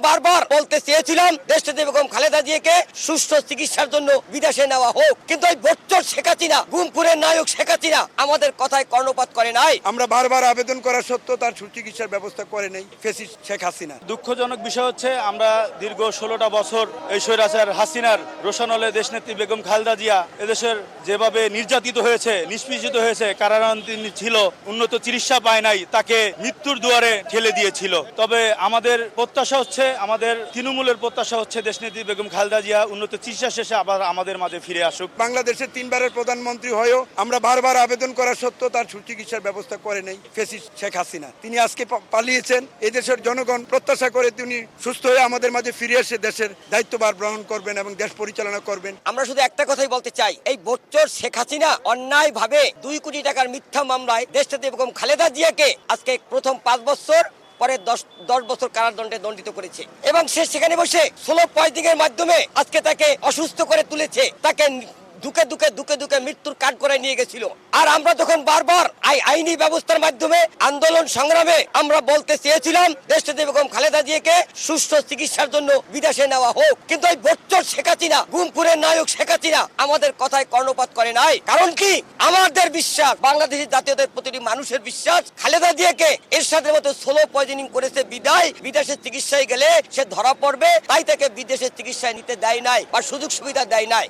বারবার বলতে চেয়েছিলাম দেশনেত্রী বেগম খালেদা জিয়াকে সুষ্ঠু চিকিৎসার জন্য বিদেশে নেওয়া হোক, কিন্তু এই বচ্চর শেখ হাসিনা, গুমপুরের নায়ক শেখ হাসিনা আমাদের কথায় কর্ণপাত করে নাই। আমরা বারবার আবেদন করা সত্ত্বেও তার সুচিকিৎসার ব্যবস্থা করে নেই ফ্যাসিস্ট শেখ হাসিনা। দুঃখজনক বিষয় হচ্ছে আমরা দীর্ঘ 16টা বছর এই স্বৈরাচার হাসিনার রোশানলে দেশনেত্রী বেগম খালেদা জিয়া এদেশের যেভাবে নির্যাতিত হয়েছে, নিষ্পেষিত হয়েছে, কারাগারে ছিল, উন্নত চিকিৎসা পায় নাই, তাকে মৃত্যুর দুয়ারে ঠেলে দিয়েছিল। তবে আমাদের প্রত্যাশা হচ্ছে, আমাদের তৃণমূলের প্রত্যাশা হচ্ছে দেশনেত্রী বেগম খালেদা জিয়া উন্নত চিকিৎসা শেষে আবার আমাদের মাঝে ফিরে আসুক। বাংলাদেশের 3বারের প্রধানমন্ত্রী হয়েও আমরা বারবার আবেদন করা সত্ত্বেও তার সুচিকিৎসার ব্যবস্থা করে নেই ফ্যাসিস্ট শেখ হাসিনা। তিনি আজকে পালিয়েছেন। এই দেশের জনগণ প্রত্যাশা করে তিনি সুস্থ হয়ে আমাদের মাঝে ফিরে এসে দেশের দায়িত্বভার গ্রহণ করবেন এবং দেশ পরিচালনা করবেন। আমরা শুধু একটা কথাই বলতে চাই, এই বচ্চর শেখ হাসিনা অন্যায় ভাবে 2 কোটি টাকার মিথ্যা মামলায় দেশনেত্রী বেগম খালেদা জিয়াকে আজকে প্রথম 5 বছর, পরে 10 বছর কারাদণ্ডে দণ্ডিত করেছে এবং সে সেখানে বসে স্লো পয়জিং এর মাধ্যমে আজকে তাকে অসুস্থ করে তুলেছে, তাকে দুকে দুকে মৃত্যুর কাঠ করে নিয়ে গেছিল। আর আমরা যখন বারবার আইনি ব্যবস্থার মাধ্যমে আন্দোলন সংগ্রামে আমরা বলতে চেয়েছিলাম দেশনেত্রী বেগম খালেদা জিয়াকে সুষ্ঠু চিকিৎসার জন্য বিদেশে নেওয়া হোক, কিন্তু এই বচ্চর শেখ হাসিনা, গুমপুরের নায়ক শেখ হাসিনা আমাদের কথায় কর্ণপাত করে নাই। কারণ কি, আমাদের বিশ্বাস, বাংলাদেশের জাতীয়দের প্রতিটি মানুষের বিশ্বাস, খালেদা জিয়াকে এরশাদের মতো স্লো পয়জনিং করেছে বিদায় বিদেশে চিকিৎসায় গেলে সে ধরা পড়বে, তাই তাকে বিদেশে চিকিৎসায় নিতে দেয় নাই বা সুযোগ সুবিধা দেয় নাই।